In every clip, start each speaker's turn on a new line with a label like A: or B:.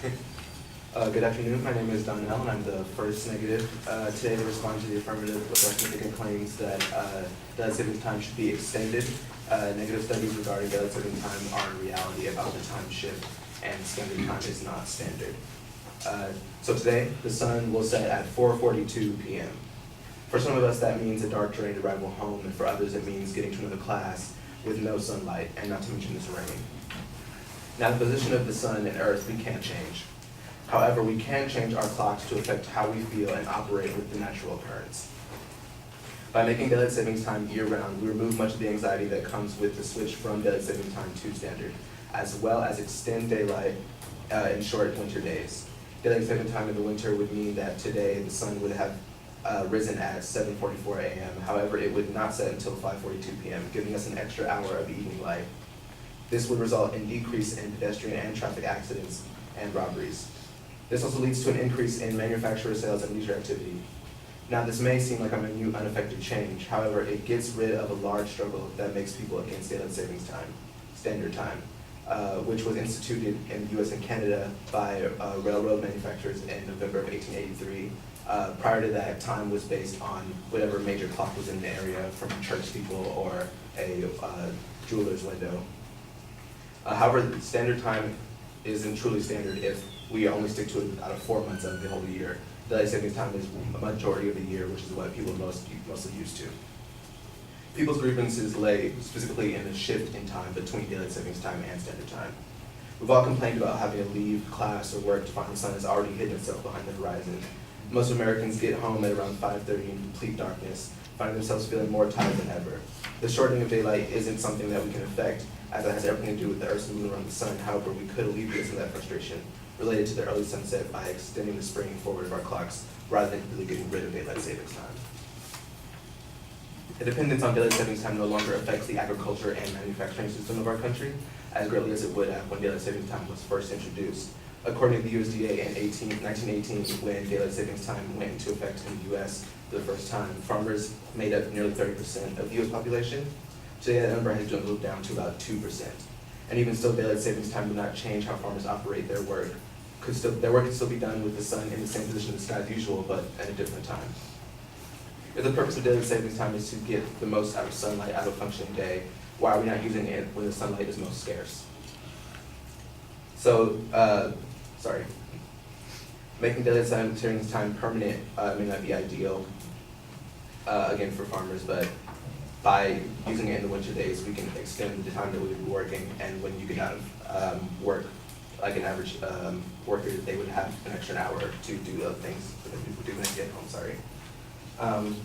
A: Good afternoon. My name is Donnell, and I'm the first negative today to respond to the affirmative with significant claims that daylight savings time should be extended. Negative studies regarding daylight saving time are a reality about the time shift, and standard time is not standard. So today, the sun will set at 4:42 p.m. For some of us, that means a dark, drained arrival home, and for others, it means getting to another class with no sunlight, and not to mention this rain. Now, the position of the sun and earth we can't change. However, we can change our clocks to affect how we feel and operate with the natural occurrence. By making daylight savings time year-round, we remove much of the anxiety that comes with the switch from daylight saving time to standard, as well as extend daylight in short winter days. Daylight saving time in the winter would mean that today the sun would have risen at 7:44 a.m. However, it would not set until 5:42 p.m., giving us an extra hour of evening light. This would result in decrease in pedestrian and traffic accidents and robberies. This also leads to an increase in manufacturer sales and leisure activity. Now, this may seem like a minute, unaffected change. However, it gets rid of a large struggle that makes people against daylight savings time, standard time, which was instituted in the U.S. and Canada by railroad manufacturers in November of 1883. Prior to that, time was based on whatever major clock was in the area, from church people or a jeweler's window. However, standard time isn't truly standard if we only stick to it out of 4 months of the whole year. Daylight savings time is a majority of the year, which is what people mostly used to. People's grievances lay specifically in the shift in time between daylight savings time and standard time. We've all complained about having to leave class or work to find the sun has already hidden itself behind the horizon. Most Americans get home at around 5:30 in complete darkness, finding themselves feeling more tired than ever. The shortening of daylight isn't something that we can affect, as it has everything to do with the Earth's movement around the sun. However, we could alleviate some of that frustration related to the early sunset by extending the springing forward of our clocks rather than really getting rid of daylight savings time. The dependence on daylight savings time no longer affects the agriculture and manufacturing system of our country as greatly as it would have when daylight savings time was first introduced. According to the USDA in 1918, when daylight savings time went into effect in the U.S. for the first time, farmers made up nearly 30% of the U.S. population. Today, that number has dwindled down to about 2%. And even still, daylight savings time would not change how farmers operate their work. Their work could still be done with the sun in the same position of the sky as usual, but at a different time. If the purpose of daylight savings time is to get the most out of sunlight out of a functioning day, why are we not using it when the sunlight is most scarce? So, making daylight savings time permanent may not be ideal, again, for farmers, but by using it in the winter days, we can extend the time that we would be working, and when you get out of work, like an average worker, they would have an extra hour to do other things that people do when they get home,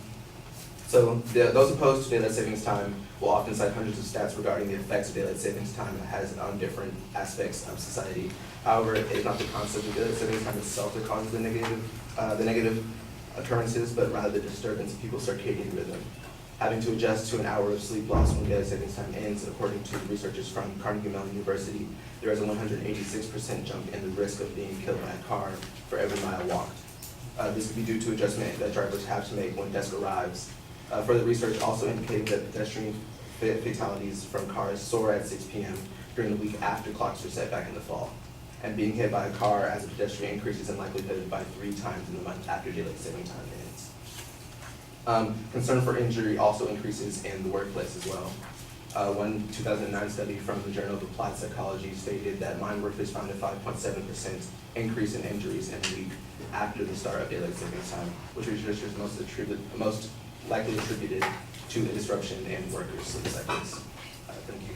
A: those opposed to daylight savings time will often cite hundreds of stats regarding the effects of daylight savings time has on different aspects of society. However, it is not the concept of daylight savings time itself that causes the negative occurrences, but rather the disturbance of people's circadian rhythm. Having to adjust to an hour of sleep loss when daylight savings time ends, according to researchers from Carnegie Mellon University, there is a 186% jump in the risk of being killed by a car for every mile walked. This could be due to adjustment that drivers have to make when dusk arrives. Further research also indicated that pedestrian fatalities from cars soar at 6 p.m. during the week after clocks are set back in the fall. And being hit by a car as a pedestrian increases in likelihood by 3 times in the month after daylight saving time ends. Concern for injury also increases in the workplace as well. One 2009 study from the Journal of Applied Psychology stated that mine workers found a 5.7% increase in injuries in a week after the start of daylight savings time, which researchers most likely attributed to a disruption in workers' sleep cycles. Thank you.